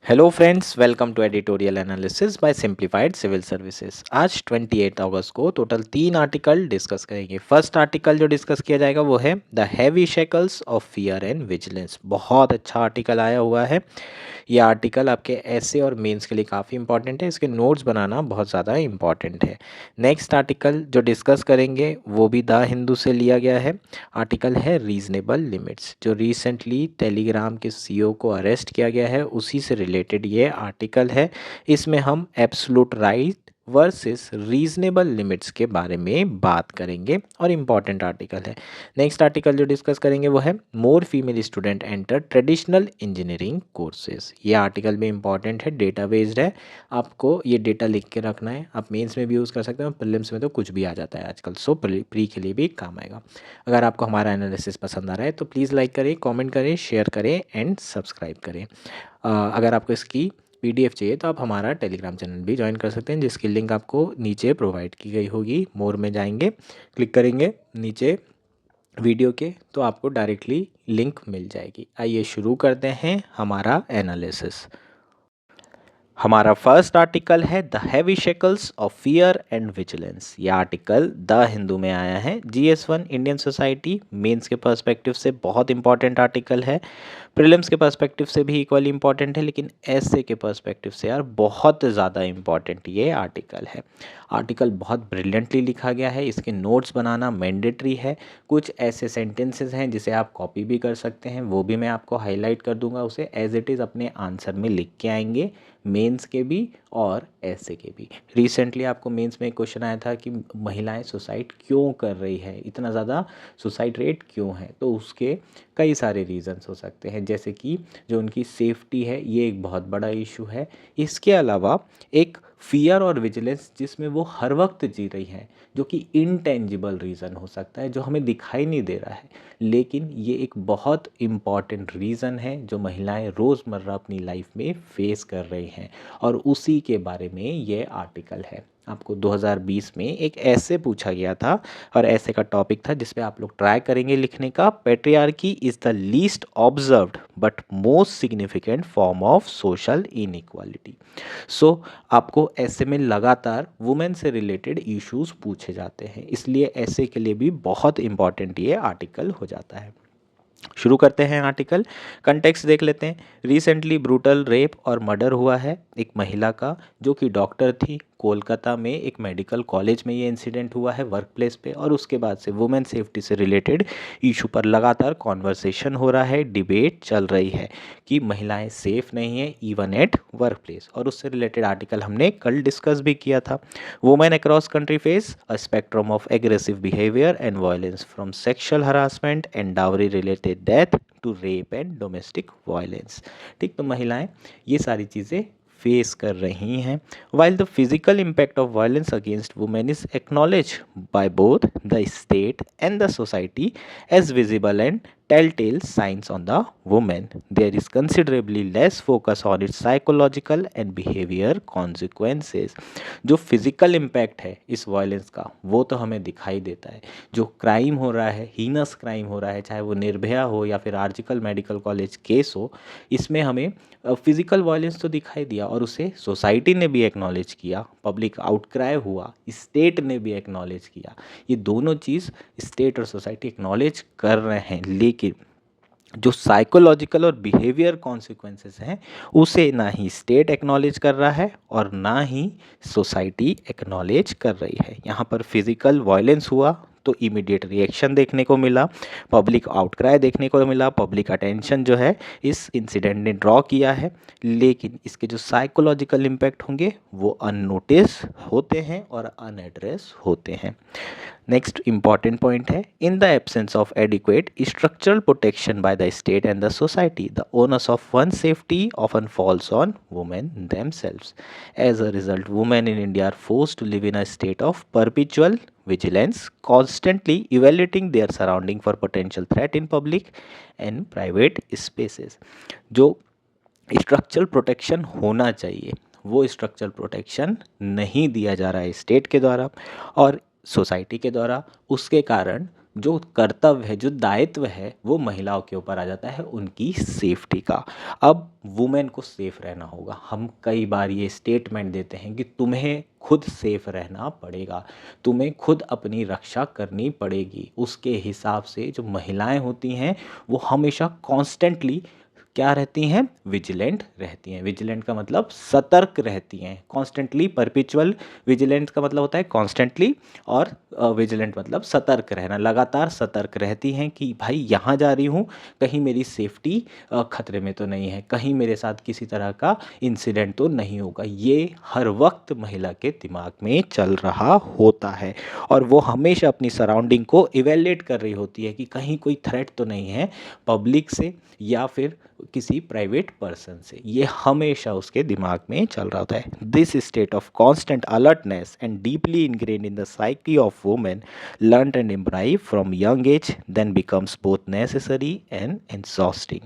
Hello friends, welcome to editorial analysis by simplified civil services. आज 28 अगस्त को total 3 discuss करेंगे। फर्स्ट आर्टिकल जो डिस्कस किया जाएगा वो है the heavy shackles of fear and vigilance. बहुत अच्छा आर्टिकल आया हुआ है। ये आर्टिकल आपके ऐसे और मेंस के लिए काफ़ी इंपॉर्टेंट है। इसके नोट्स बनाना बहुत ज़्यादा इंपॉर्टेंट है। नेक्स्ट आर्टिकल जो डिस्कस करेंगे वो भी द हिंदू से लिया गया है। आर्टिकल है रीजनेबल लिमिट्स। जो रिसेंटली टेलीग्राम के सीईओ को अरेस्ट किया गया है उसी से रिलेटेड ये आर्टिकल है। इसमें हम absolute right versus reasonable limits के बारे में बात करेंगे और इम्पॉर्टेंट आर्टिकल है। नेक्स्ट आर्टिकल जो डिस्कस करेंगे वो है मोर female student enter traditional engineering courses. ये आर्टिकल भी इंपॉर्टेंट है, डेटा बेस्ड है। आपको ये डेटा लिख के रखना है। आप मेंस में भी यूज़ कर सकते हो, प्रीलिम्स में तो कुछ भी आ जाता है आजकल, सो प्री के लिए भी काम आएगा। अगर आपको हमारा एनालिसिस पसंद आ रहा है तो प्लीज़ लाइक करें, कमेंट करें, शेयर करें एंड सब्सक्राइब करें। अगर आपको इसकी पीडीएफ चाहिए तो आप हमारा टेलीग्राम चैनल भी ज्वाइन कर सकते हैं, जिसकी लिंक आपको नीचे प्रोवाइड की गई होगी। मोर में जाएंगे, क्लिक करेंगे नीचे वीडियो के तो आपको डायरेक्टली लिंक मिल जाएगी। आइए शुरू करते हैं हमारा एनालिसिस। हमारा फर्स्ट आर्टिकल है the heavy shackles of fear and vigilance. ये आर्टिकल द हिंदू में आया है। GS1 इंडियन सोसाइटी मेंस के पर्सपेक्टिव से बहुत इंपॉर्टेंट आर्टिकल है। प्रीलिम्स के पर्सपेक्टिव से भी इक्वली इंपॉर्टेंट है, लेकिन ऐसे के पर्सपेक्टिव से यार बहुत ज़्यादा इंपॉर्टेंट ये आर्टिकल है। आर्टिकल बहुत ब्रिलियंटली लिखा गया है। इसके नोट्स बनाना मैंडेटरी है। कुछ ऐसे सेंटेंसेस हैं जिसे आप कॉपी भी कर सकते हैं, वो भी मैं आपको हाईलाइट कर दूंगा। उसे एज इट इज़ अपने आंसर में लिख के आएंगे, मेंस के भी और ऐसे के भी। रिसेंटली आपको मेंस में एक क्वेश्चन आया था कि महिलाएं सुसाइड क्यों कर रही है, इतना ज़्यादा सुसाइड रेट क्यों है। तो उसके कई सारे रीजंस हो सकते हैं, जैसे कि जो उनकी सेफ्टी है ये एक बहुत बड़ा इशू है। इसके अलावा एक फियर और विजिलेंस जिसमें वो हर वक्त जी रही हैं, जो कि इनटेंजिबल रीज़न हो सकता है, जो हमें दिखाई नहीं दे रहा है, लेकिन ये एक बहुत इम्पॉर्टेंट रीज़न है जो महिलाएं रोज़मर्रा अपनी लाइफ में फेस कर रही हैं। और उसी के बारे में ये आर्टिकल है। आपको 2020 में एक ऐसे पूछा गया था और ऐसे का टॉपिक था जिस पे आप लोग ट्राई करेंगे लिखने का। Patriarchy is the least observed but most significant form of social inequality. So आपको ऐसे में लगातार वुमेन से रिलेटेड इश्यूज पूछे जाते हैं, इसलिए ऐसे के लिए भी बहुत इंपॉर्टेंट ये आर्टिकल हो जाता है। शुरू करते हैं आर्टिकल। कंटेक्स्ट देख लेते हैं। रिसेंटली ब्रूटल रेप और मर्डर हुआ है एक महिला का, जो कि डॉक्टर थी। कोलकाता में एक मेडिकल कॉलेज में ये इंसिडेंट हुआ है वर्क प्लेस पे, और उसके बाद से वुमेन सेफ्टी से रिलेटेड इशू पर लगातार कॉन्वर्सेशन हो रहा है, डिबेट चल रही है कि महिलाएं सेफ नहीं है इवन एट वर्क प्लेस। और उससे रिलेटेड आर्टिकल हमने कल डिस्कस भी किया था। Women across country face a spectrum of aggressive behaviour and violence from sexual harassment and dowry related death to rape and domestic violence. ठीक, तो महिलाएं ये सारी चीज़ें फेस कर रही हैं। While the physical impact of violence against women is acknowledge by both the state and the society as visible and telltale signs on the woman, there is considerably less focus on its psychological and behavior consequences। जो physical impact है इस violence का वो तो हमें दिखाई देता है। जो क्राइम हो रहा है, हीनस क्राइम हो रहा है, चाहे वो निर्भया हो या फिर आर्जिकल मेडिकल कॉलेज केस हो, इसमें हमें फिजिकल वायलेंस तो दिखाई दिया और उसे सोसाइटी ने भी एक्नॉलेज किया, पब्लिक आउटक्राई हुआ, स्टेट ने भी एक्नॉलेज किया। ये दोनों चीज़ स्टेट और सोसाइटी एक्नॉलेज कर रहे हैं, लेकिन जो साइकोलॉजिकल और बिहेवियर कॉन्सिक्वेंसेस हैं उसे ना ही स्टेट एक्नॉलेज कर रहा है और ना ही सोसाइटी एक्नॉलेज कर रही है। यहाँ पर फिजिकल वायलेंस हुआ तो इमीडिएट रिएक्शन देखने को मिला, पब्लिक आउटक्राई देखने को मिला, पब्लिक अटेंशन जो है इस इंसिडेंट ने ड्रॉ किया है, लेकिन इसके जो साइकोलॉजिकल इम्पैक्ट होंगे वो अननोटिस होते हैं और अनएड्रेस होते हैं। नेक्स्ट इंपॉर्टेंट पॉइंट है, in the absence of adequate structural protection by the state and the society the onus of one safety often falls on women themselves. As a result women in India are forced to live in a state of perpetual vigilance, constantly evaluating their surrounding for potential threat in public and private spaces। जो structural protection होना चाहिए वो structural protection नहीं दिया जा रहा है state के द्वारा और सोसाइटी के द्वारा। उसके कारण जो कर्तव्य है, जो दायित्व है, वो महिलाओं के ऊपर आ जाता है उनकी सेफ्टी का। अब वुमेन को सेफ रहना होगा। हम कई बार ये स्टेटमेंट देते हैं कि तुम्हें खुद सेफ रहना पड़ेगा, तुम्हें खुद अपनी रक्षा करनी पड़ेगी। उसके हिसाब से जो महिलाएं होती हैं वो हमेशा कॉन्स्टेंटली क्या रहती हैं, विजिलेंट रहती हैं। विजिलेंट का मतलब सतर्क रहती हैं, कॉन्स्टेंटली। परपिचुअल विजिलेंट का मतलब होता है कॉन्स्टेंटली, और विजिलेंट मतलब सतर्क रहना, लगातार सतर्क रहती हैं कि भाई यहाँ जा रही हूँ, कहीं मेरी सेफ्टी खतरे में तो नहीं है, कहीं मेरे साथ किसी तरह का इंसिडेंट तो नहीं होगा। ये हर वक्त महिला के दिमाग में चल रहा होता है, और वो हमेशा अपनी सराउंडिंग को इवेल्युएट कर रही होती है कि कहीं कोई थ्रेट तो नहीं है पब्लिक से या फिर किसी प्राइवेट पर्सन से। ये हमेशा उसके दिमाग में चल रहा होता है। This state of constant alertness and deeply ingrained in the psyche of women learned and imbibed from young age then becomes both necessary and exhausting.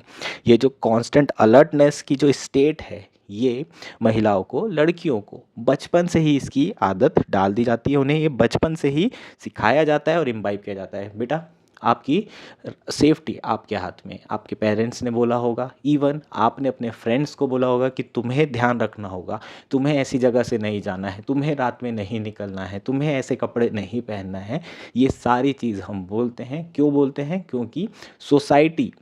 ये जो कॉन्स्टेंट अलर्टनेस की जो स्टेट है, ये महिलाओं को, लड़कियों को बचपन से ही इसकी आदत डाल दी जाती है। उन्हें ये बचपन से ही सिखाया जाता है और इम्बाइब किया जाता है। बेटा, आपकी सेफ्टी आपके हाथ में। आपके पेरेंट्स ने बोला होगा, इवन आपने अपने फ्रेंड्स को बोला होगा कि तुम्हें ध्यान रखना होगा, तुम्हें ऐसी जगह से नहीं जाना है, तुम्हें रात में नहीं निकलना है, तुम्हें ऐसे कपड़े नहीं पहनना है। ये सारी चीज़ हम बोलते हैं। क्यों बोलते हैं? क्योंकि सोसाइटी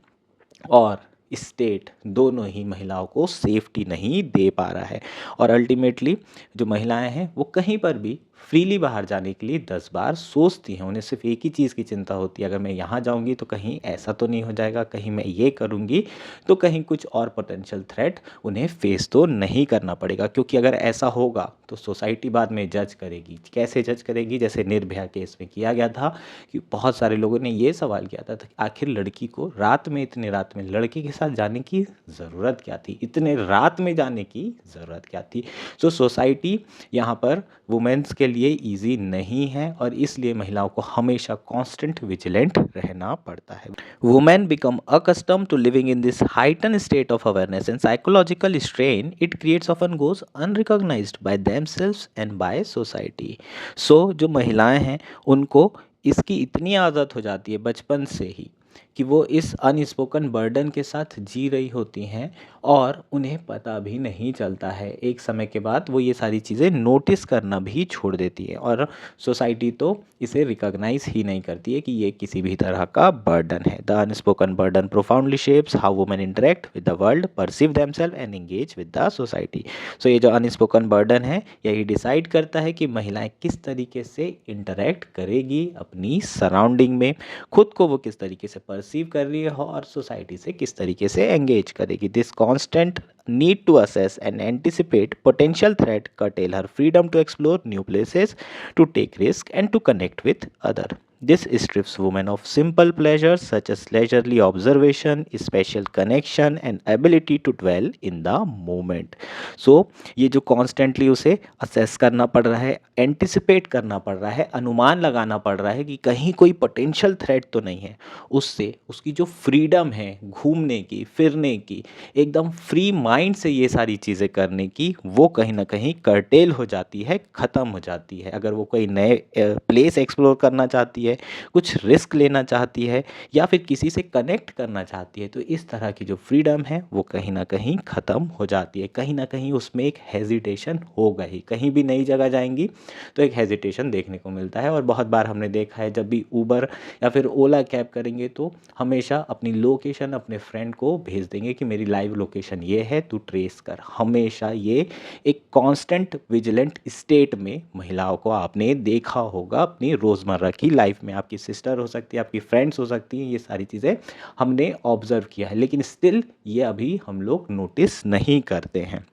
और स्टेट दोनों ही महिलाओं को सेफ्टी नहीं दे पा रहा है, और अल्टीमेटली जो महिलाएं हैं वो कहीं पर भी फ्रीली बाहर जाने के लिए 10 बार सोचती हैं। उन्हें सिर्फ एक ही चीज़ की चिंता होती है, अगर मैं यहाँ जाऊँगी तो कहीं ऐसा तो नहीं हो जाएगा, कहीं मैं ये करूँगी तो कहीं कुछ और पोटेंशियल थ्रेट उन्हें फेस तो नहीं करना पड़ेगा। क्योंकि अगर ऐसा होगा तो सोसाइटी बाद में जज करेगी। कैसे जज करेगी? जैसे निर्भया केस में किया गया था कि बहुत सारे लोगों ने ये सवाल किया था कि आखिर लड़की को रात में, इतने रात में लड़के के साथ जाने की ज़रूरत क्या थी, इतने रात में जाने की ज़रूरत क्या थी। सो सोसाइटी यहाँ पर वुमेन्स के लिए ईजी नहीं है, और इसलिए महिलाओं को हमेशा कांस्टेंट विजिलेंट रहना पड़ता है। Women become accustomed to living in this heightened state of awareness and psychological strain it creates often goes unrecognised by themselves and by society. So जो महिलाएं हैं उनको इसकी इतनी आदत हो जाती है बचपन से ही कि वो इस अनस्पोकन बर्डन के साथ जी रही होती हैं, और उन्हें पता भी नहीं चलता है। एक समय के बाद वो ये सारी चीज़ें नोटिस करना भी छोड़ देती है, और सोसाइटी तो इसे रिकॉग्नाइज ही नहीं करती है कि ये किसी भी तरह का बर्डन है। The unspoken burden profoundly shapes how women interact with the world, perceive themself and engage with the society. So ये जो अनस्पोकन बर्डन है, यही डिसाइड करता है कि महिलाएं किस तरीके से इंटरेक्ट करेगी अपनी सराउंडिंग में, खुद को वो किस तरीके से परसीव कर रही है, और सोसाइटी से किस तरीके से एंगेज करेगी। This constant need to assess and anticipate potential threat curtail her freedom to explore new places, to take risk and to connect with other. This strips women of simple pleasures such as leisurely observation, special connection and ability to dwell in the moment. So ये जो constantly उसे assess करना पड़ रहा है, anticipate करना पड़ रहा है, अनुमान लगाना पड़ रहा है कि कहीं कोई पोटेंशियल थ्रेट तो नहीं है, उससे उसकी जो फ्रीडम है घूमने की, फिरने की, एकदम फ्री माइंड से ये सारी चीज़ें करने की, वो कहीं ना कहीं कर्टेल हो जाती है, ख़त्म हो जाती है। अगर वो कोई नए प्लेस एक्सप्लोर करना चाहती है, कुछ रिस्क लेना चाहती है, या फिर किसी से कनेक्ट करना चाहती है, तो इस तरह की जो फ्रीडम है वो कहीं ना कहीं ख़त्म हो जाती है। कहीं ना कहीं उसमें एक हेजिटेशन होगा ही। कहीं भी नई जगह जाएंगी तो एक हेजिटेशन देखने को मिलता है, और बहुत बार हमने देखा है जब भी ऊबर या फिर ओला कैब करेंगे तो हमेशा अपनी लोकेशन अपने फ्रेंड को भेज देंगे कि मेरी लाइव लोकेशन ये है, तू ट्रेस कर। हमेशा ये एक कांस्टेंट विजिलेंट स्टेट में महिलाओं को आपने देखा होगा अपनी रोज़मर्रा की लाइफ में। आपकी सिस्टर हो सकती है, आपकी फ्रेंड्स हो सकती हैं, ये सारी चीज़ें हमने ऑब्जर्व किया है, लेकिन स्टिल ये अभी हम लोग नोटिस नहीं करते हैं।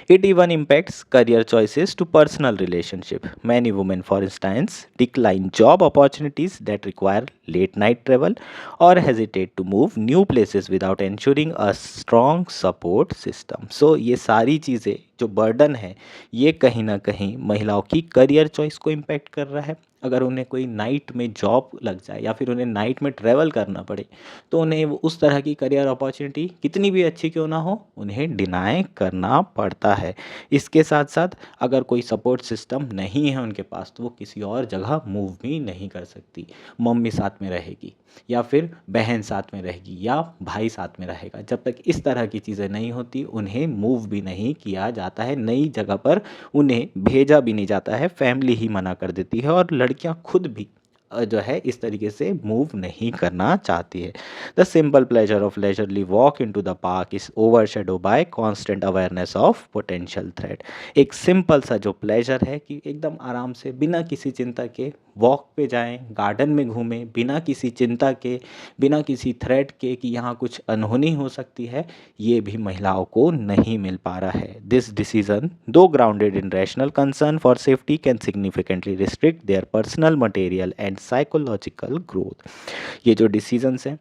It even impacts career choices to personal relationship. Many women, for instance, decline job opportunities that require late night travel or hesitate to move new places without ensuring a strong support system. So ये सारी चीज़ें जो burden है, ये कहीं ना कहीं महिलाओं की करियर चॉइस को इम्पैक्ट कर रहा है। अगर उन्हें कोई नाइट में जॉब लग जाए या फिर उन्हें नाइट में ट्रैवल करना पड़े तो उन्हें उस तरह की करियर अपॉर्चुनिटी कितनी भी अच्छी क्यों ना हो उन्हें डिनाई करना पड़ता है। इसके साथ साथ अगर कोई सपोर्ट सिस्टम नहीं है उनके पास तो वो किसी और जगह मूव भी नहीं कर सकती। मम्मी साथ में रहेगी या फिर बहन साथ में रहेगी या भाई साथ में रहेगा, जब तक इस तरह की चीज़ें नहीं होती उन्हें मूव भी नहीं किया जाता है, नई जगह पर उन्हें भेजा भी नहीं जाता है, फैमिली ही मना कर देती है और लड़कियां खुद भी जो है इस तरीके से मूव नहीं करना चाहती है। The simple pleasure of leisurely walk into the park is overshadow bye constant awareness of potential threat. एक सिंपल सा जो प्लेजर है कि एकदम आराम से बिना किसी चिंता के वॉक पे जाएं, गार्डन में घूमें, बिना किसी चिंता के, बिना किसी थ्रेट के कि यहाँ कुछ अनहोनी हो सकती है, ये भी महिलाओं को नहीं मिल पा रहा है। दिस डिसीजन दो grounded in rational concern for safety can significantly restrict their personal material and psychological growth. ये जो डिसीजंस हैं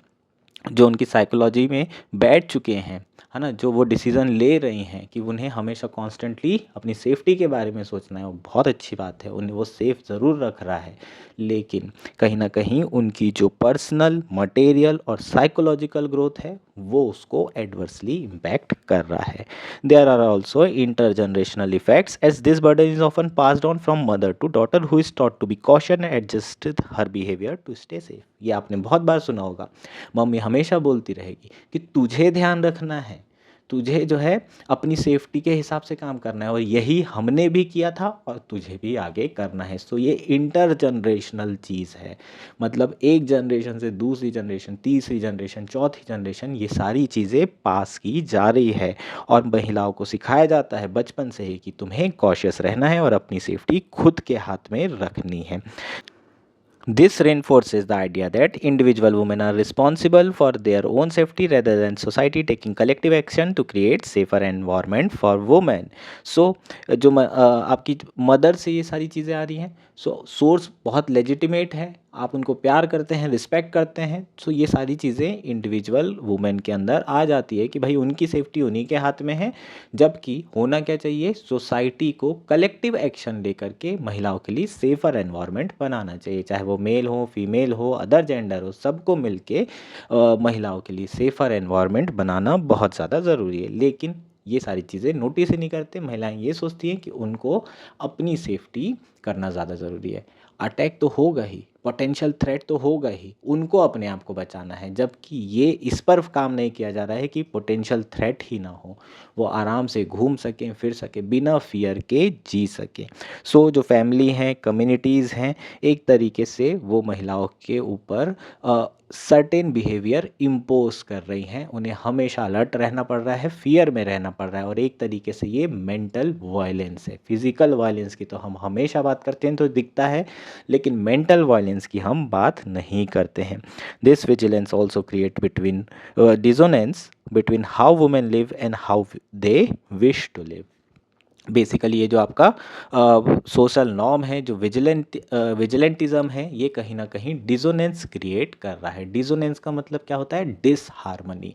जो उनकी साइकोलॉजी में बैठ चुके हैं, है ना, जो वो डिसीज़न ले रही हैं कि उन्हें हमेशा कॉन्स्टेंटली अपनी सेफ्टी के बारे में सोचना है, वो बहुत अच्छी बात है, उन्हें वो सेफ ज़रूर रख रहा है, लेकिन कहीं ना कहीं उनकी जो पर्सनल मटेरियल और साइकोलॉजिकल ग्रोथ है वो उसको एडवर्सली इम्पैक्ट कर रहा है। There are also intergenerational effects as this burden is often passed on from mother to daughter who is taught to be caution and adjust her behaviour to stay safe. ये आपने बहुत बार सुना होगा, mummy हमेशा बोलती रहेगी कि तुझे ध्यान रखना है, तुझे जो है अपनी सेफ्टी के हिसाब से काम करना है और यही हमने भी किया था और तुझे भी आगे करना है। सो ये इंटर जनरेशनल चीज़ है, मतलब एक जनरेशन से दूसरी जनरेशन, तीसरी जनरेशन, चौथी जनरेशन, ये सारी चीज़ें पास की जा रही है और महिलाओं को सिखाया जाता है बचपन से ही कि तुम्हें कॉशियस रहना है और अपनी सेफ्टी खुद के हाथ में रखनी है। This reinforces the idea that individual women are responsible for their own safety rather than society taking collective action to create safer environment for women. So जो आपकी मदर से ये सारी चीज़ें आ रही हैं, सोर्स बहुत लेजिटिमेट है, आप उनको प्यार करते हैं, रिस्पेक्ट करते हैं, सो ये सारी चीज़ें इंडिविजुअल वुमेन के अंदर आ जाती है कि भाई उनकी सेफ्टी उन्हीं के हाथ में है। जबकि होना क्या चाहिए, सोसाइटी को कलेक्टिव एक्शन लेकर के महिलाओं के लिए सेफ़र एनवायरनमेंट बनाना चाहिए, चाहे वो मेल हो, फीमेल हो, अदर जेंडर हो, सबको मिलके महिलाओं के लिए सेफ़र एनवायरनमेंट बनाना बहुत ज़्यादा ज़रूरी है। लेकिन ये सारी चीज़ें नोटिस ही नहीं करते, महिलाएं ये सोचती हैं कि उनको अपनी सेफ्टी करना ज़्यादा ज़रूरी है। अटैक तो होगा ही, पोटेंशियल थ्रेट तो होगा ही, उनको अपने आप को बचाना है, जबकि ये इस पर काम नहीं किया जा रहा है कि पोटेंशियल थ्रेट ही ना हो, वो आराम से घूम सकें, फिर सकें, बिना फियर के जी सकें। सो जो फैमिली हैं, कम्युनिटीज़ हैं, एक तरीके से वो महिलाओं के ऊपर सर्टेन बिहेवियर इम्पोज कर रही हैं, उन्हें हमेशा अलर्ट रहना पड़ रहा है, फियर में रहना पड़ रहा है और एक तरीके से ये मेंटल वायलेंस है। फिजिकल वायलेंस की तो हम हमेशा बात करते हैं तो दिखता है, लेकिन मेंटल वायलेंस की हम बात नहीं करते हैं। This vigilance also create between dissonance between how women live and how they wish to live. Basically ये जो आपका सोशल नॉर्म है, जो विजिलेंटिज्म है, ये कहीं ना कहीं डिसोनेंस क्रिएट कर रहा है। डिसोनेंस का मतलब क्या होता है, डिसहार्मनी।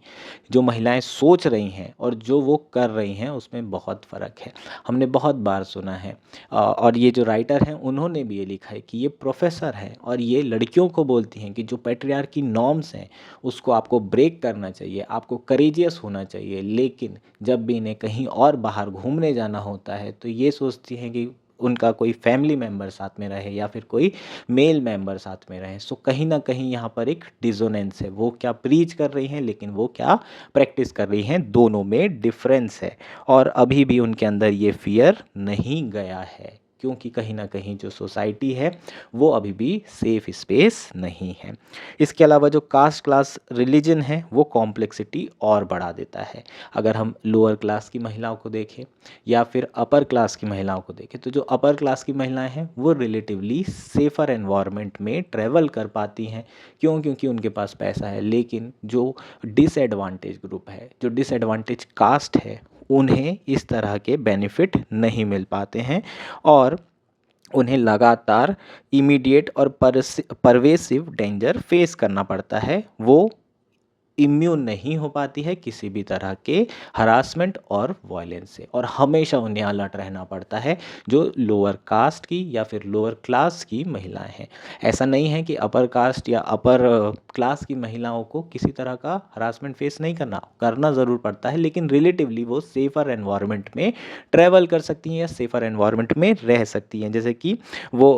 जो महिलाएं सोच रही हैं और जो वो कर रही हैं उसमें बहुत फ़र्क है। हमने बहुत बार सुना है और ये जो राइटर हैं उन्होंने भी ये लिखा है कि ये प्रोफेसर हैं और ये लड़कियों को बोलती हैं कि जो पैट्रियार्की नॉर्म्स हैं उसको आपको ब्रेक करना चाहिए, आपको करेजियस होना चाहिए। लेकिन जब भी इन्हें कहीं और बाहर घूमने जाना होता है तो ये सोचती हैं कि उनका कोई फैमिली मेम्बर साथ में रहे या फिर कोई मेल मेम्बर साथ में रहे। सो कहीं ना कहीं यहाँ पर एक डिसोनेंस है, वो क्या प्रीच कर रही हैं लेकिन वो क्या प्रैक्टिस कर रही हैं, दोनों में डिफरेंस है। और अभी भी उनके अंदर ये फियर नहीं गया है क्योंकि कहीं ना कहीं जो सोसाइटी है वो अभी भी सेफ स्पेस नहीं है। इसके अलावा जो कास्ट क्लास रिलीजन है वो कॉम्प्लेक्सिटी और बढ़ा देता है। अगर हम लोअर क्लास की महिलाओं को देखें या फिर अपर क्लास की महिलाओं को देखें तो जो अपर क्लास की महिलाएं हैं वो रिलेटिवली सेफ़र एनवायरनमेंट में ट्रैवल कर पाती हैं। क्यों? क्योंकि उनके पास पैसा है। लेकिन जो डिसएडवांटेज ग्रुप है, जो डिसएडवांटेज कास्ट है, उन्हें इस तरह के बेनिफिट नहीं मिल पाते हैं और उन्हें लगातार इमीडिएट और परवेसिव डेंजर फेस करना पड़ता है। वो इम्यून नहीं हो पाती है किसी भी तरह के हरासमेंट और वायलेंस से, और हमेशा उन्हें अलर्ट रहना पड़ता है जो लोअर कास्ट की या फिर लोअर क्लास की महिलाएं हैं। ऐसा नहीं है कि अपर कास्ट या अपर क्लास की महिलाओं को किसी तरह का हरासमेंट फेस नहीं करना ज़रूर पड़ता है, लेकिन रिलेटिवली वो सेफ़र एनवायरनमेंट में ट्रैवल कर सकती हैं या सेफ़र एनवायरनमेंट में रह सकती हैं, जैसे कि वो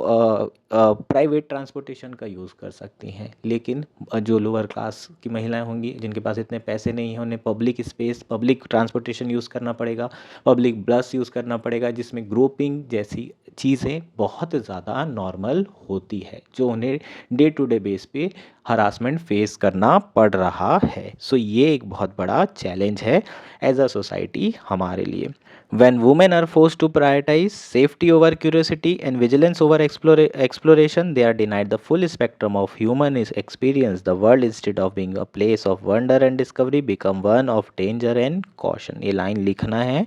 प्राइवेट ट्रांसपोर्टेशन का यूज़ कर सकती हैं। लेकिन जो लोअर क्लास की महिलाएं होंगी जिनके पास इतने पैसे नहीं हैं, उन्हें public space, public transportation use करना पड़ेगा, पब्लिक बस यूज़ करना पड़ेगा, जिसमें ग्रुपिंग जैसी चीज़ें बहुत ज़्यादा नॉर्मल होती है, जो उन्हें डे टू डे बेस पे हरासमेंट फेस करना पड़ रहा है। सो ये एक बहुत बड़ा चैलेंज है एज अ सोसाइटी हमारे लिए। When women are forced to prioritize safety over curiosity and vigilance over exploration, they are denied the full spectrum of human experience. The world, instead of being a place of wonder and discovery, become one of danger and caution. ये line लिखना है,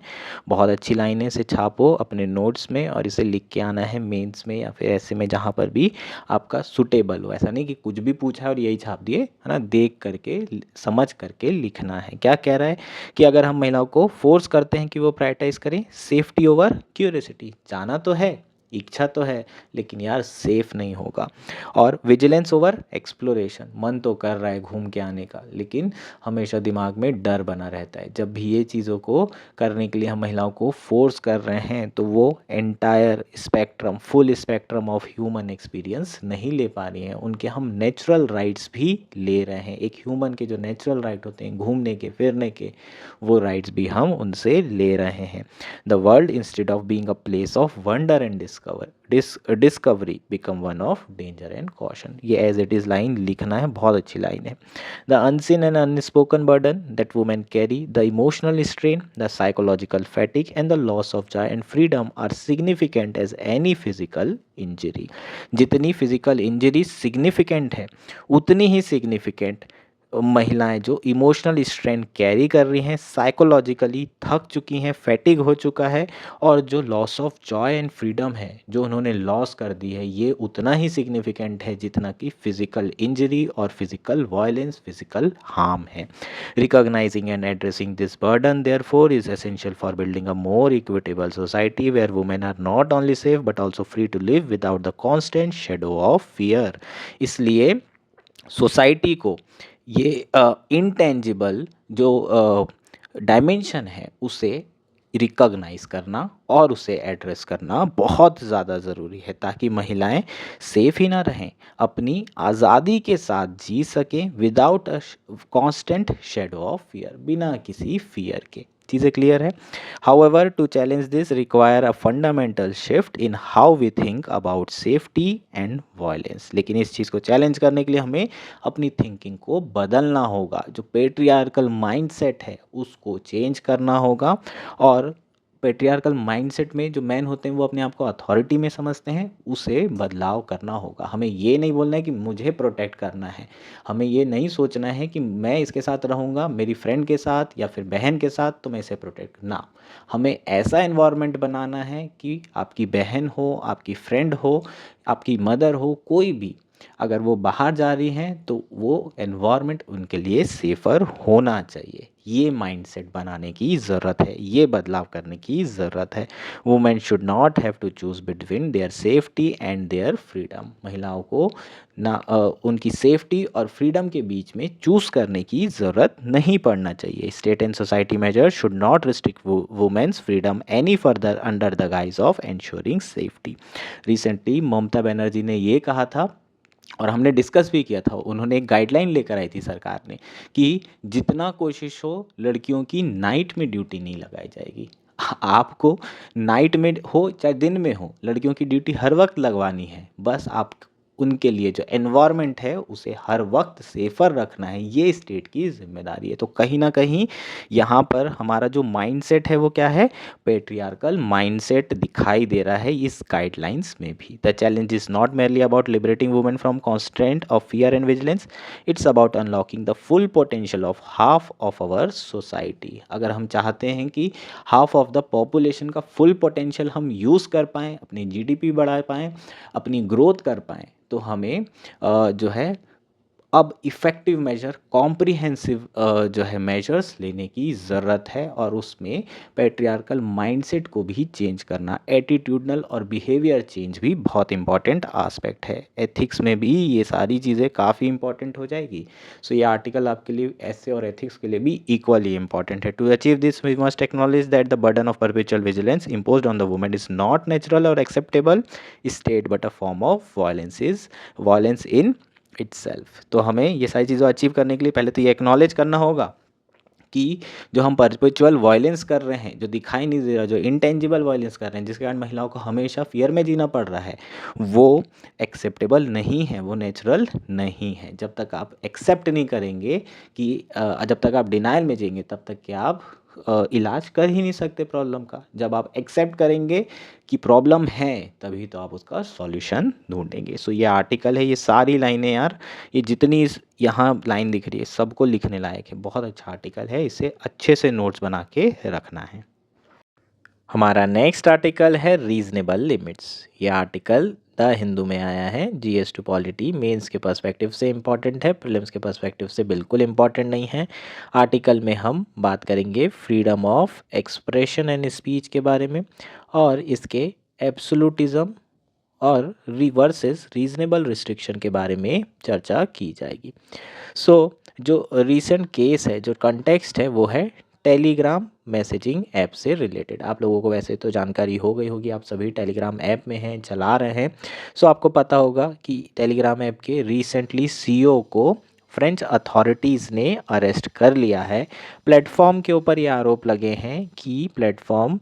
बहुत अच्छी line है, इसे छापो अपने notes में और इसे लिख के आना है मेंस में या फिर ऐसे में जहाँ पर भी आपका सुटेबल हो। ऐसा नहीं कि कुछ भी पूछा है और यही छाप दिए, है ना, देख करके समझ करके लिखना है। क्या कह रहा है कि अगर हम महिलाओं को फोर्स करते हैं कि वो प्रायोरिटाइज करें सेफ्टी ओवर क्यूरियोसिटी, जाना तो है, इच्छा तो है, लेकिन यार सेफ नहीं होगा, और विजिलेंस ओवर एक्सप्लोरेशन, मन तो कर रहा है घूम के आने का, लेकिन हमेशा दिमाग में डर बना रहता है। जब भी ये चीज़ों को करने के लिए हम महिलाओं को फोर्स कर रहे हैं तो वो entire spectrum, full spectrum of human experience नहीं ले पा रही हैं, उनके हम नेचुरल राइट्स भी ले रहे हैं। एक ह्यूमन के जो नेचुरल राइट होते हैं घूमने के फिरने के, वो राइट्स भी हम उनसे ले रहे हैं। The world, instead of being a place of wonder and discovery, become one of danger and caution. ये एज इट इज़ लाइन लिखना है, बहुत अच्छी लाइन है। The unseen and unspoken burden that women carry, the emotional strain, the psychological fatigue and the loss of joy and freedom are significant as any physical injury. जितनी physical injury significant है, उतनी ही significant महिलाएं जो emotional strain carry कर रही हैं, psychologically थक चुकी हैं, फैटिग हो चुका है, और जो loss of joy and freedom है जो उन्होंने लॉस कर दी है, ये उतना ही सिग्निफिकेंट है जितना कि फिजिकल इंजरी और फिजिकल वायलेंस, फिजिकल हार्म है। Recognising and addressing this burden therefore is essential for building a more equitable society where women are not only safe but also free to live without the constant shadow of fear. इसलिए society को ये intangible जो dimension है उसे recognise करना और उसे address करना बहुत ज़्यादा ज़रूरी है, ताकि महिलाएं सेफ ही ना रहें, अपनी आज़ादी के साथ जी सकें without a constant shadow of fear, बिना किसी फियर के। चीज़ें क्लियर है? However, to challenge this require a fundamental shift in how we think about safety and violence. लेकिन इस चीज़ को चैलेंज करने के लिए हमें अपनी थिंकिंग को बदलना होगा, जो पेट्रियार्कल माइंडसेट है उसको चेंज करना होगा। और पेट्रियार्कल माइंडसेट में जो मैन होते हैं वो अपने आप को अथॉरिटी में समझते हैं, उसे बदलाव करना होगा। हमें ये नहीं बोलना है कि मुझे प्रोटेक्ट करना है, हमें ये नहीं सोचना है कि मैं इसके साथ रहूँगा, मेरी फ्रेंड के साथ या फिर बहन के साथ, तो मैं इसे प्रोटेक्ट ना। हमें ऐसा एनवायरनमेंट बनाना है कि आपकी बहन हो, आपकी फ्रेंड हो, आपकी मदर हो, कोई भी अगर वो बाहर जा रही हैं तो वो एनवायरनमेंट उनके लिए सेफ़र होना चाहिए। ये माइंडसेट बनाने की ज़रूरत है, ये बदलाव करने की ज़रूरत है। Women should not have to choose between their safety and their freedom. महिलाओं को ना उनकी सेफ्टी और फ्रीडम के बीच में चूज़ करने की ज़रूरत नहीं पड़ना चाहिए। State and society major should not restrict women's freedom any further under the guise of ensuring safety. Recently Mamata Banerjee ने ये कहा था और हमने डिस्कस भी किया था, उन्होंने एक गाइडलाइन लेकर आई थी सरकार ने कि जितना कोशिश हो लड़कियों की नाइट में ड्यूटी नहीं लगाई जाएगी। आपको नाइट में हो चाहे दिन में हो, लड़कियों की ड्यूटी हर वक्त लगवानी है, बस आप उनके लिए जो एनवायरनमेंट है उसे हर वक्त सेफ़र रखना है, ये स्टेट की जिम्मेदारी है। तो कहीं ना कहीं यहाँ पर हमारा जो माइंडसेट है वो क्या है, पेट्रियार्कल माइंडसेट दिखाई दे रहा है इस गाइडलाइंस में भी। The challenge is not merely about liberating women from constant of fear and vigilance, it's about unlocking the full potential of half of our society. अगर हम चाहते हैं कि हाफ ऑफ द पॉपुलेशन का फुल पोटेंशियल हम use कर पाएँ, अपनी जीडीपी बढ़ा पाएँ, अपनी ग्रोथ कर पाएँ, तो हमें जो है अब इफ़ेक्टिव मेजर कॉम्प्रिहेंसिव जो है मेजर्स लेने की ज़रूरत है और उसमें पैट्रियार्कल माइंडसेट को भी चेंज करना, एटीट्यूडनल और बिहेवियर चेंज भी बहुत इंपॉर्टेंट आस्पेक्ट है। एथिक्स में भी ये सारी चीज़ें काफ़ी इंपॉर्टेंट हो जाएगी। सो ये आर्टिकल आपके लिए ऐसे और एथिक्स के लिए भी इक्वली इंपॉर्टेंट है। To achieve this we must acknowledge that the burden of perpetual vigilance imposed on the woman is not natural or acceptable state but a form of violence in itself। तो हमें ये सारी चीज़ें achieve करने के लिए पहले तो ये एक्नॉलेज करना होगा कि जो हम परपेचुअल वायलेंस कर रहे हैं, जो दिखाई नहीं दे रहा, जो इंटेंजिबल वायलेंस कर रहे हैं, जिसके कारण महिलाओं को हमेशा फियर में जीना पड़ रहा है, वो एक्सेप्टेबल नहीं है, वो नेचुरल नहीं है। जब तक आप एक्सेप्ट नहीं करेंगे कि जब तक आप डिनाइल में जिएंगे तब तक कि आप इलाज कर ही नहीं सकते प्रॉब्लम का। जब आप एक्सेप्ट करेंगे कि प्रॉब्लम है तभी तो आप उसका सॉल्यूशन ढूंढेंगे। सो ये आर्टिकल है, ये सारी लाइनें यार, ये जितनी यहाँ लाइन दिख रही है सबको लिखने लायक है। बहुत अच्छा आर्टिकल है, इसे अच्छे से नोट्स बना के रखना है। हमारा नेक्स्ट आर्टिकल है रीजनेबल लिमिट्स। ये आर्टिकल द हिंदू में आया है। जीएस टू पॉलिटी मेंस के पर्सपेक्टिव से इम्पॉर्टेंट है, प्रीलिम्स के पर्सपेक्टिव से बिल्कुल इम्पॉर्टेंट नहीं है। आर्टिकल में हम बात करेंगे freedom of expression and speech के बारे में और इसके एब्सोल्यूटिज्म और वर्सेस रीजनेबल रिस्ट्रिक्शन के बारे में चर्चा की जाएगी। जो रीसेंट केस है, जो कंटेक्स्ट है, वो है टेलीग्राम मैसेजिंग ऐप से रिलेटेड। आप लोगों को वैसे तो जानकारी हो गई होगी, आप सभी टेलीग्राम ऐप में हैं, चला रहे हैं। आपको पता होगा कि टेलीग्राम ऐप के रिसेंटली सीईओ को फ्रेंच अथॉरिटीज़ ने अरेस्ट कर लिया है। प्लेटफॉर्म के ऊपर ये आरोप लगे हैं कि प्लेटफॉर्म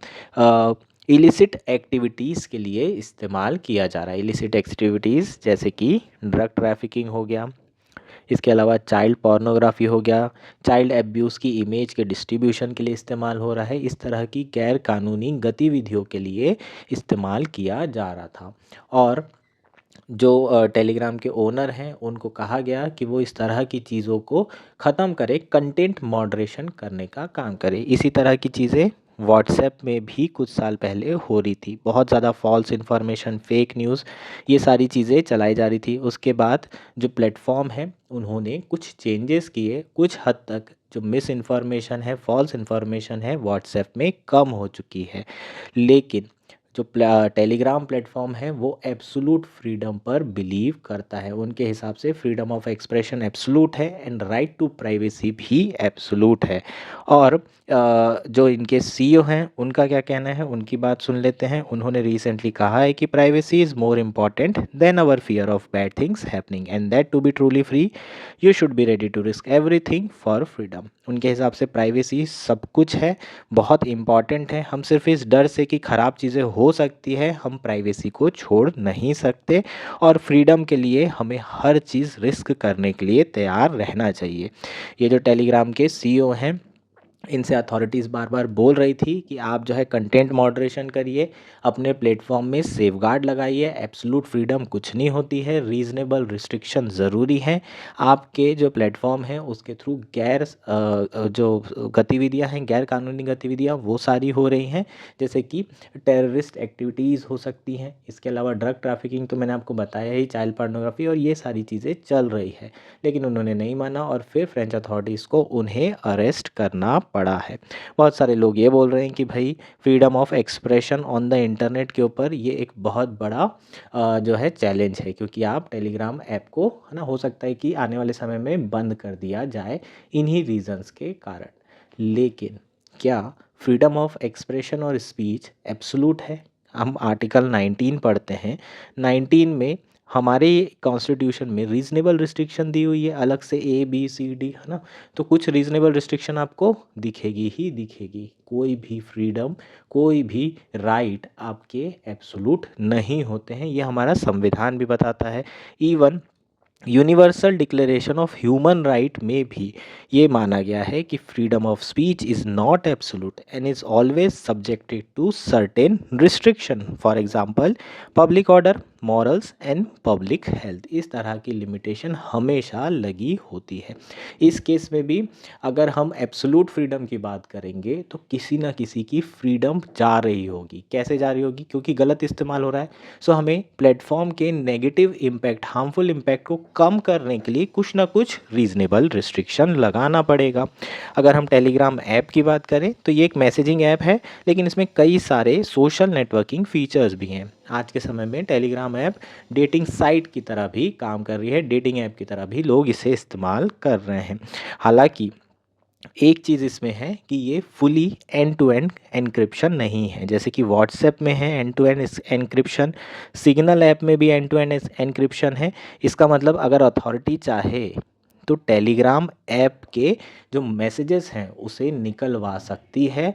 इलिसिट एक्टिविटीज़ के लिए इस्तेमाल किया जा रहा है। इलिसिट एक्टिविटीज़ जैसे कि ड्रग ट्रैफिकिंग हो गया, इसके अलावा चाइल्ड पोर्नोग्राफी हो गया, चाइल्ड एब्यूज़ की इमेज के डिस्ट्रीब्यूशन के लिए इस्तेमाल हो रहा है। इस तरह की गैर कानूनी गतिविधियों के लिए इस्तेमाल किया जा रहा था और जो टेलीग्राम के ओनर हैं उनको कहा गया कि वो इस तरह की चीज़ों को ख़त्म करें, कंटेंट मॉडरेशन करने का काम करें। इसी तरह की चीज़ें व्हाट्सएप में भी कुछ साल पहले हो रही थी। बहुत ज़्यादा फॉल्स इन्फॉर्मेशन, फेक न्यूज़, ये सारी चीज़ें चलाई जा रही थी। उसके बाद जो प्लेटफॉर्म है उन्होंने कुछ चेंजेस किए, कुछ हद तक जो मिस इन्फॉर्मेशन है, फॉल्स इन्फॉर्मेशन है व्हाट्सएप में कम हो चुकी है। लेकिन जो टेलीग्राम प्लेटफॉर्म है वो एब्सोलूट फ्रीडम पर बिलीव करता है। उनके हिसाब से फ्रीडम ऑफ एक्सप्रेशन एब्सोलूट है एंड राइट टू प्राइवेसी भी एब्सोलूट है। और जो इनके सीईओ हैं उनका क्या कहना है, उनकी बात सुन लेते हैं। उन्होंने रिसेंटली कहा है कि privacy is more important than our fear of bad things happening and that to be truly free you should be ready to risk everything for freedom. उनके हिसाब से प्राइवेसी सब कुछ है, बहुत इम्पॉर्टेंट है। हम सिर्फ इस डर से कि ख़राब चीज़ें हो सकती है हम प्राइवेसी को छोड़ नहीं सकते और फ्रीडम के लिए हमें हर चीज़ रिस्क करने के लिए तैयार रहना चाहिए। ये जो टेलीग्राम के सीईओ हैं इनसे अथॉरिटीज़ बार बार बोल रही थी कि आप जो है कंटेंट मॉडरेशन करिए, अपने प्लेटफॉर्म में सेफगार्ड लगाइए, एब्सोलूट फ्रीडम कुछ नहीं होती है, रीज़नेबल रिस्ट्रिक्शन ज़रूरी है। आपके जो प्लेटफॉर्म है उसके थ्रू जो गतिविधियां हैं, गैर कानूनी गतिविधियां वो सारी हो रही हैं, जैसे कि टेररिस्ट एक्टिविटीज़ हो सकती हैं। इसके अलावा ड्रग ट्रैफिकिंग तो मैंने आपको बताया ही, चाइल्ड पोर्नोग्राफी, और ये सारी चीज़ें चल रही है। लेकिन उन्होंने नहीं माना और फिर फ्रेंच अथॉरिटीज़ को उन्हें अरेस्ट करना पड़ा है। बहुत सारे लोग ये बोल रहे हैं कि भाई freedom of expression on the internet के ऊपर ये एक बहुत बड़ा जो है चैलेंज है, क्योंकि आप टेलीग्राम ऐप को, है ना, हो सकता है कि आने वाले समय में बंद कर दिया जाए इन्हीं रीजंस के कारण। लेकिन क्या फ्रीडम ऑफ एक्सप्रेशन और स्पीच एब्सोलूट है? हम आर्टिकल 19 पढ़ते हैं। 19 में हमारे कॉन्स्टिट्यूशन में रीजनेबल रिस्ट्रिक्शन दी हुई है अलग से, ए बी सी डी, है ना। तो कुछ रीजनेबल रिस्ट्रिक्शन आपको दिखेगी ही दिखेगी। कोई भी फ्रीडम, कोई भी राइट आपके एब्सोलूट नहीं होते हैं, ये हमारा संविधान भी बताता है। Even universal declaration of human right में भी ये माना गया है कि freedom of speech is not absolute and is always subjected to certain restriction. For example public order, morals and public health, इस तरह की लिमिटेशन हमेशा लगी होती है। इस केस में भी अगर हम एब्सोलूट फ्रीडम की बात करेंगे तो किसी ना किसी की फ्रीडम जा रही होगी। कैसे जा रही होगी? क्योंकि गलत इस्तेमाल हो रहा है। सो हमें प्लेटफॉर्म के नेगेटिव इम्पैक्ट, हार्मफुल इम्पैक्ट को कम करने के लिए कुछ ना कुछ रीजनेबल रिस्ट्रिक्शन लगाना पड़ेगा। अगर हम टेलीग्राम ऐप की बात करें तो ये एक मैसेजिंग ऐप है, लेकिन इसमें कई सारे सोशल नेटवर्किंग फीचर्स भी हैं। आज के समय में टेलीग्राम ऐप डेटिंग साइट की तरह भी काम कर रही है, डेटिंग ऐप की तरह भी लोग इसे इस्तेमाल कर रहे हैं। हालांकि एक चीज़ इसमें है कि ये fully end to end encryption नहीं है, जैसे कि व्हाट्सएप में है end to end encryption, Signal app में भी एंड टू एंड एन्क्रिप्शन है। इसका मतलब अगर अथॉरिटी चाहे तो टेलीग्राम ऐप के जो मैसेजेस हैं उसे निकलवा सकती है।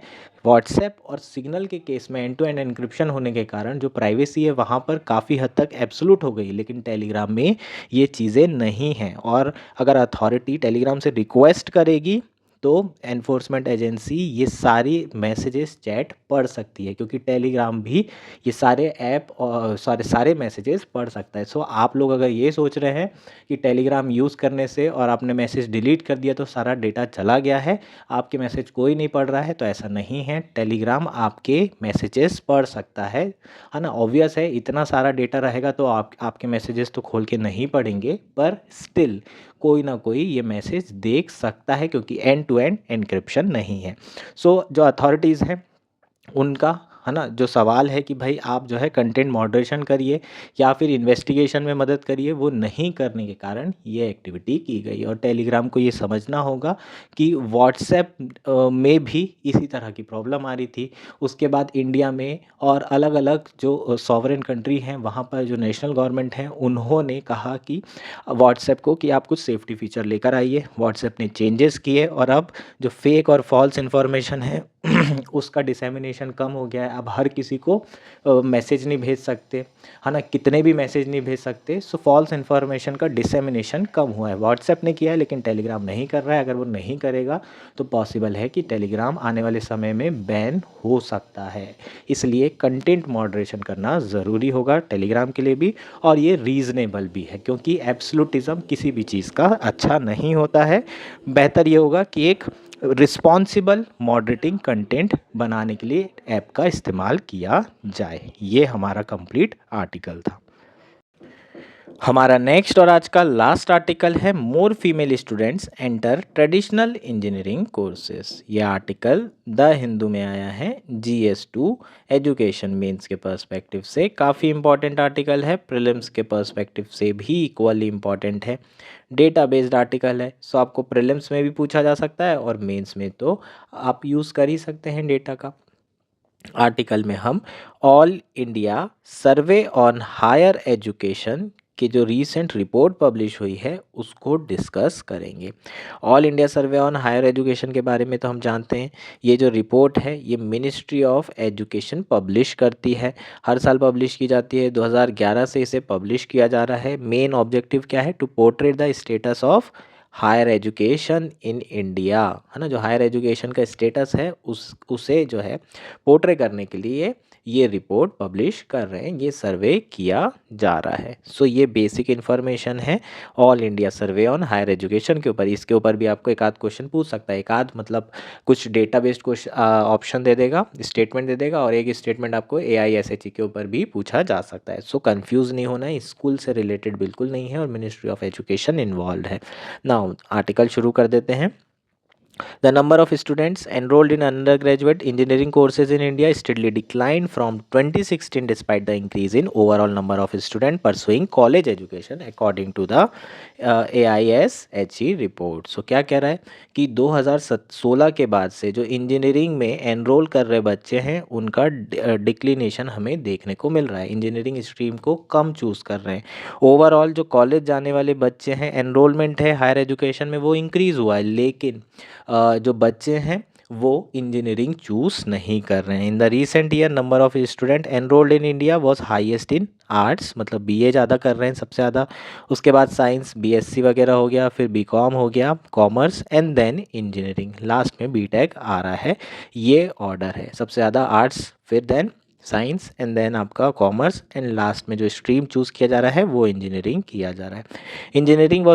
व्हाट्सएप और सिग्नल के केस में एंड टू एंड एन्क्रिप्शन होने के कारण जो प्राइवेसी है वहाँ पर काफ़ी हद तक एब्सोलूट हो गई, लेकिन टेलीग्राम में ये चीज़ें नहीं हैं। और अगर अथॉरिटी टेलीग्राम से रिक्वेस्ट करेगी तो एनफोर्समेंट एजेंसी ये सारी मैसेजेस चैट पढ़ सकती है, क्योंकि टेलीग्राम भी ये सारे ऐप और सारे मैसेजेस पढ़ सकता है। सो आप लोग अगर ये सोच रहे हैं कि टेलीग्राम यूज़ करने से और आपने मैसेज डिलीट कर दिया तो सारा डेटा चला गया है, आपके मैसेज कोई नहीं पढ़ रहा है, तो ऐसा नहीं है। टेलीग्राम आपके मैसेजेस पढ़ सकता है ना। ऑब्वियस है, इतना सारा डेटा रहेगा तो आपके मैसेजेस तो खोल के नहीं पढ़ेंगे, पर स्टिल कोई ना कोई ये मैसेज देख सकता है, क्योंकि एंड टू एंड एन्क्रिप्शन नहीं है। सो जो अथॉरिटीज़ हैं उनका, है ना, जो सवाल है कि भाई आप जो है कंटेंट मॉडरेशन करिए या फिर इन्वेस्टिगेशन में मदद करिए, वो नहीं करने के कारण ये एक्टिविटी की गई। और टेलीग्राम को ये समझना होगा कि व्हाट्सएप में भी इसी तरह की प्रॉब्लम आ रही थी। उसके बाद इंडिया में और अलग अलग जो सॉवरेन कंट्री हैं वहाँ पर जो नेशनल गवर्नमेंट हैं उन्होंने कहा कि व्हाट्सएप को कि आप कुछ सेफ्टी फीचर लेकर आइए। व्हाट्सएप ने चेंजेस किए और अब जो फेक और फॉल्स इन्फॉर्मेशन है उसका डिसेमिनेशन कम हो गया है। अब हर किसी को मैसेज नहीं भेज सकते, है ना, कितने भी मैसेज नहीं भेज सकते। सो फॉल्स इन्फॉर्मेशन का डिसेमिनेशन कम हुआ है। व्हाट्सएप ने किया है लेकिन टेलीग्राम नहीं कर रहा है। अगर वो नहीं करेगा तो पॉसिबल है कि टेलीग्राम आने वाले समय में बैन हो सकता है। इसलिए कंटेंट मॉडरेशन करना ज़रूरी होगा टेलीग्राम के लिए भी, और ये रीज़नेबल भी है, क्योंकि एब्सोल्यूटिज्म किसी भी चीज़ का अच्छा नहीं होता है। बेहतर ये होगा कि एक रिस्पॉन्सिबल मॉडरेटिंग कंटेंट बनाने के लिए ऐप का इस्तेमाल किया जाए। ये हमारा कंप्लीट आर्टिकल था। हमारा नेक्स्ट और आज का लास्ट आर्टिकल है मोर female students enter traditional engineering courses. ये आर्टिकल द हिंदू में आया है। GS2 एजुकेशन मेंस के पर्सपेक्टिव से काफ़ी इंपॉर्टेंट आर्टिकल है, प्रीलिम्स के पर्सपेक्टिव से भी इक्वली इम्पॉर्टेंट है। डेटा बेस्ड आर्टिकल है, सो आपको प्रीलिम्स में भी पूछा जा सकता है और मेंस में तो आप यूज़ कर ही सकते हैं डेटा का। आर्टिकल में हम all India survey on higher education की जो रीसेंट रिपोर्ट पब्लिश हुई है उसको डिस्कस करेंगे। All India survey on higher education के बारे में तो हम जानते हैं, ये जो रिपोर्ट है ये मिनिस्ट्री ऑफ एजुकेशन पब्लिश करती है, हर साल पब्लिश की जाती है। 2011 से इसे पब्लिश किया जा रहा है। मेन ऑब्जेक्टिव क्या है? To portrait the status of higher education in India, है ना, जो हायर एजुकेशन का स्टेटस है उसे जो है पोर्ट्रे करने के लिए ये रिपोर्ट पब्लिश कर रहे हैं, ये सर्वे किया जा रहा है। सो ये बेसिक इन्फॉर्मेशन है all India survey on higher education के ऊपर। इसके ऊपर भी आपको एक आध क्वेश्चन पूछ सकता है, एक आध मतलब कुछ डेटा बेस्ड क्वेश्चन ऑप्शन दे देगा, स्टेटमेंट दे देगा, और एक स्टेटमेंट आपको AISHE के ऊपर भी पूछा जा सकता है। सो कंफ्यूज नहीं होना है, स्कूल से रिलेटेड बिल्कुल नहीं है और मिनिस्ट्री ऑफ एजुकेशन इन्वॉल्व है। नाउ आर्टिकल शुरू कर देते हैं। The number of students enrolled in undergraduate engineering courses in India steadily declined from 2016 despite the increase in overall number of students pursuing college education according to the AISHE report. So क्या कह रहा है कि 2016 के बाद से जो engineering में एनरोल कर रहे बच्चे हैं उनका डिक्लिनेशन हमें देखने को मिल रहा है। इंजीनियरिंग स्ट्रीम को कम चूज़ कर रहे हैं। ओवरऑल जो कॉलेज जाने वाले बच्चे हैं, एनरोलमेंट है हायर एजुकेशन में वो इंक्रीज़ हुआ है, लेकिन जो बच्चे हैं वो इंजीनियरिंग चूज़ नहीं कर रहे हैं। In the recent year number of student enrolled in India was highest in arts, मतलब BA ज़्यादा कर रहे हैं सबसे ज़्यादा, उसके बाद साइंस BSc वगैरह हो गया, फिर BCom हो गया, commerce and then engineering, last में BTech आ रहा है। ये ऑर्डर है, सबसे ज़्यादा आर्ट्स, फिर देन साइंस एंड देन आपका कॉमर्स एंड लास्ट में जो स्ट्रीम चूज़ किया जा रहा है वो इंजीनियरिंग किया जा रहा है। Engineering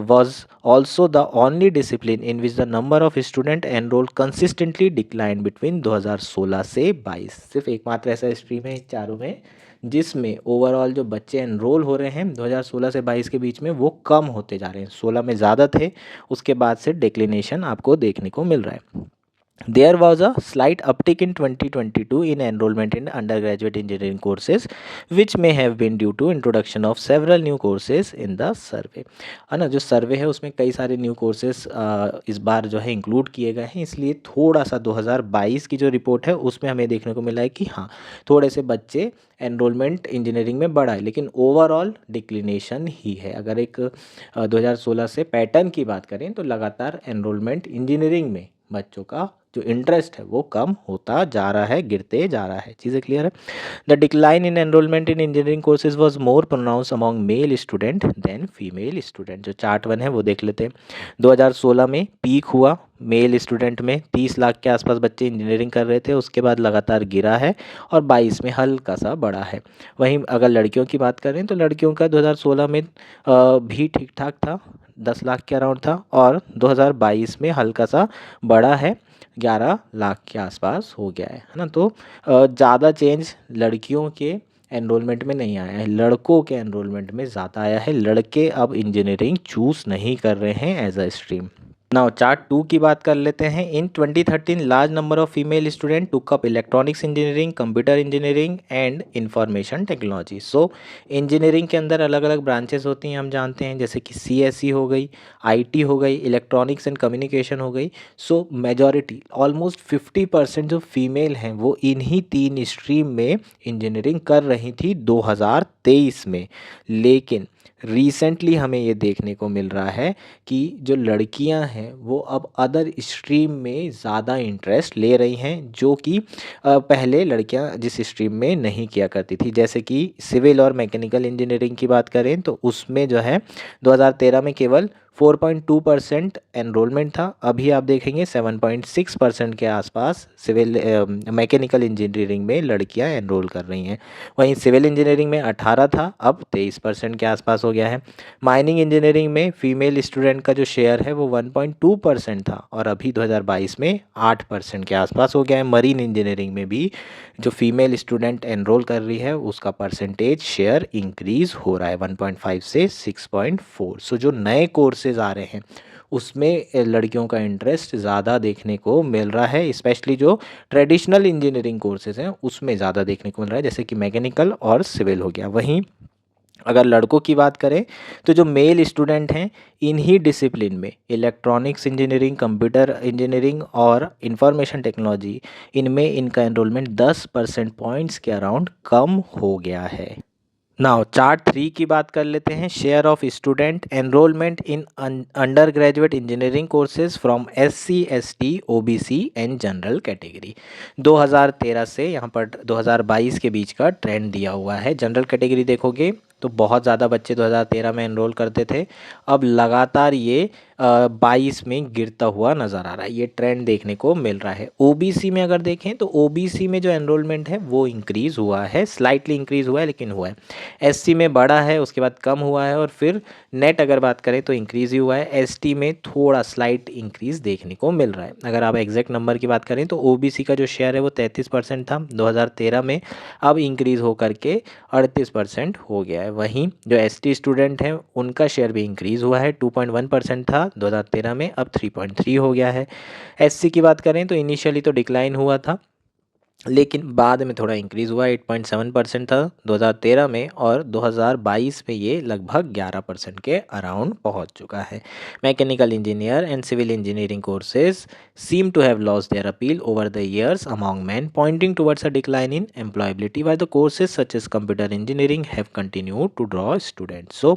was also the only discipline in which the number of student enrolled consistently declined between 2016 से 22। सिर्फ एकमात्र ऐसा स्ट्रीम है इन चारों में जिसमें ओवरऑल जो बच्चे एनरोल हो रहे हैं 2016 से 22 के बीच में वो कम होते जा रहे हैं। 16 में ज़्यादा थे, उसके बाद से डिक्लिनेशन आपको देखने को मिल रहा है। There was a slight uptick in 2022 in enrollment in undergraduate engineering courses, which may have been due to introduction of several new courses in the survey। है ना, जो सर्वे है उसमें कई सारे न्यू कोर्सेज इस बार जो है इंक्लूड किए गए हैं, इसलिए थोड़ा सा 2022 की जो रिपोर्ट है उसमें हमें देखने को मिला है कि हाँ, थोड़े से बच्चे एनरोलमेंट इंजीनियरिंग में बढ़ा है, लेकिन ओवरऑल डिक्लिनेशन ही है। अगर एक 2016 से पैटर्न की बात करें तो लगातार एनरोलमेंट इंजीनियरिंग में बच्चों का जो इंटरेस्ट है वो कम होता जा रहा है, गिरते जा रहा है। चीज़ें क्लियर है। The decline in enrolment in engineering courses was more pronounce among male student than female student. जो चार्ट 1 है वो देख लेते हैं। 2016 में पीक हुआ मेल स्टूडेंट में, 30 लाख के आसपास बच्चे इंजीनियरिंग कर रहे थे, उसके बाद लगातार गिरा है और 22 में हल्का सा बढ़ा है। वहीं अगर लड़कियों की बात करें तो लड़कियों का 2016 में भी ठीक ठाक था, 10 लाख के अराउंड था, और 2022 में हल्का सा बढ़ा है, 11 लाख के आसपास हो गया है ना। तो ज़्यादा चेंज लड़कियों के एनरोलमेंट में नहीं आया है, लड़कों के एनरोलमेंट में ज़्यादा आया है। लड़के अब इंजीनियरिंग चूज़ नहीं कर रहे हैं as a stream. Now chart 2 की बात कर लेते हैं। In 2013 large number of female student took up electronics engineering, computer engineering and information technology. So engineering के अंदर अलग अलग ब्रांचेस होती हैं, हम जानते हैं, जैसे कि CSE हो गई, IT हो गई, इलेक्ट्रॉनिक्स एंड कम्युनिकेशन हो गई। सो मेजॉरिटी ऑलमोस्ट 50% जो फीमेल हैं वो इन्हीं 3 स्ट्रीम में इंजीनियरिंग कर रही थी 2023 में। लेकिन रिसेंटली हमें ये देखने को मिल रहा है कि जो लड़कियां हैं वो अब अदर स्ट्रीम में ज़्यादा इंटरेस्ट ले रही हैं, जो कि पहले लड़कियां जिस स्ट्रीम में नहीं किया करती थी। जैसे कि सिविल और मैकेनिकल इंजीनियरिंग की बात करें तो उसमें जो है 2013 में केवल 4.2% एनरोलमेंट था, अभी आप देखेंगे 7.6% के आसपास सिविल मैकेनिकल इंजीनियरिंग में लड़कियां एनरोल कर रही हैं। वहीं सिविल इंजीनियरिंग में 18 था, अब 23% के आसपास हो गया है। माइनिंग इंजीनियरिंग में फीमेल स्टूडेंट का जो शेयर है वो 1.2% था और अभी 2022 में 8% के आसपास हो गया है। मरीन इंजीनियरिंग में भी जो फीमेल स्टूडेंट एनरोल कर रही है उसका परसेंटेज शेयर इंक्रीज़ हो रहा है 1.5 से 6.4। सो जो नए कोर्सेज आ रहे हैं उसमें लड़कियों का इंटरेस्ट ज़्यादा देखने को मिल रहा है, स्पेशली जो ट्रेडिशनल इंजीनियरिंग कोर्सेज हैं उसमें ज़्यादा देखने को मिल रहा है, जैसे कि मैकेनिकल और सिविल हो गया। वहीं अगर लड़कों की बात करें तो जो मेल स्टूडेंट हैं इन्हीं डिसिप्लिन में इलेक्ट्रॉनिक्स इंजीनियरिंग, कंप्यूटर इंजीनियरिंग और इंफॉर्मेशन टेक्नोलॉजी, इनमें इनका एनरोलमेंट 10% पॉइंट्स के अराउंड कम हो गया है। नाउ चार्ट 3 की बात कर लेते हैं। Share of student enrolment in under graduate engineering courses from SC, ST, OBC and general category. 2013 से यहाँ पर 2022 के बीच का ट्रेंड दिया हुआ है। जनरल कैटेगरी देखोगे तो बहुत ज़्यादा बच्चे 2013 में एनरोल करते थे, अब लगातार ये 22 में गिरता हुआ नज़र आ रहा है, ये ट्रेंड देखने को मिल रहा है। OBC में अगर देखें तो OBC में जो एनरोलमेंट है वो इंक्रीज़ हुआ है, स्लाइटली इंक्रीज़ हुआ है लेकिन हुआ है। SC में बढ़ा है, उसके बाद कम हुआ है, और फिर नेट अगर बात करें तो इंक्रीज़ ही हुआ है। ST में थोड़ा स्लाइट इंक्रीज़ देखने को मिल रहा है। अगर आप एग्जैक्ट नंबर की बात करें तो OBC का जो शेयर है वो 33% था 2013 में, अब इंक्रीज़ होकर के 38% हो गया है। वहीं जो ST स्टूडेंट हैं उनका शेयर भी इंक्रीज़ हुआ है, 2.1% था 2013 में, अब 3.3 हो गया है। SC की बात करें तो इनिशियली तो डिक्लाइन हुआ था लेकिन बाद में थोड़ा इंक्रीज़ हुआ, 8.7% था 2013 में, और 2022 में ये लगभग 11% के अराउंड पहुंच चुका है। Mechanical engineer and civil engineering courses seem to have lost their appeal over the years among men, pointing towards a decline in employability, while the courses such as computer engineering have continued to draw students. So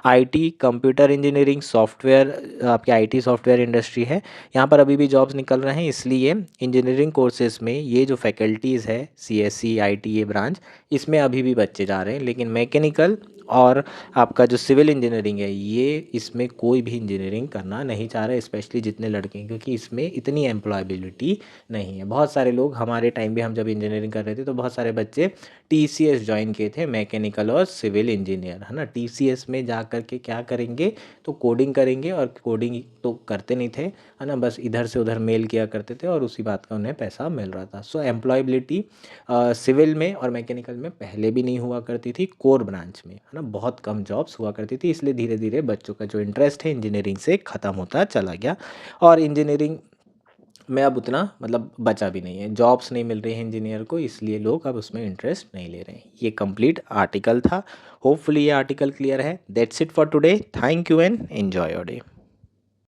IT, computer engineering, software, आपके IT software industry है, यहाँ पर अभी भी jobs निकल रहे हैं, इसलिए इंजीनियरिंग कोर्सेज में ये जो फैकल्टी फैकल्टीज़ है CSE IT ये ब्रांच, इसमें अभी भी बच्चे जा रहे हैं, लेकिन मैकेनिकल और आपका जो सिविल इंजीनियरिंग है ये इसमें कोई भी इंजीनियरिंग करना नहीं चाह रहे, स्पेशली जितने लड़के हैं, क्योंकि इसमें इतनी एम्प्लॉयबिलिटी नहीं है। बहुत सारे लोग हमारे टाइम पे हम जब इंजीनियरिंग कर रहे थे तो बहुत सारे बच्चे TCS ज्वाइन किए थे, मैकेनिकल और सिविल इंजीनियर, है ना। TCS में जा कर के क्या करेंगे, तो कोडिंग करेंगे, और कोडिंग तो करते नहीं थे, है ना, बस इधर से उधर मेल किया करते थे और उसी बात का उन्हें पैसा मिल रहा था। सो एम्प्लॉयबिलिटी सिविल में और मैकेनिकल में पहले भी नहीं हुआ करती थी, कोर ब्रांच में, है ना, बहुत कम जॉब्स हुआ करती थी, इसलिए धीरे धीरे बच्चों का जो इंटरेस्ट है इंजीनियरिंग से ख़त्म होता चला गया, और इंजीनियरिंग में अब उतना मतलब बचा भी नहीं है, जॉब्स नहीं मिल रही हैं इंजीनियर को, इसलिए लोग अब उसमें इंटरेस्ट नहीं ले रहे हैं। ये कंप्लीट आर्टिकल था, होपफुली ये आर्टिकल क्लियर है। That's it for today, thank you and enjoy your day.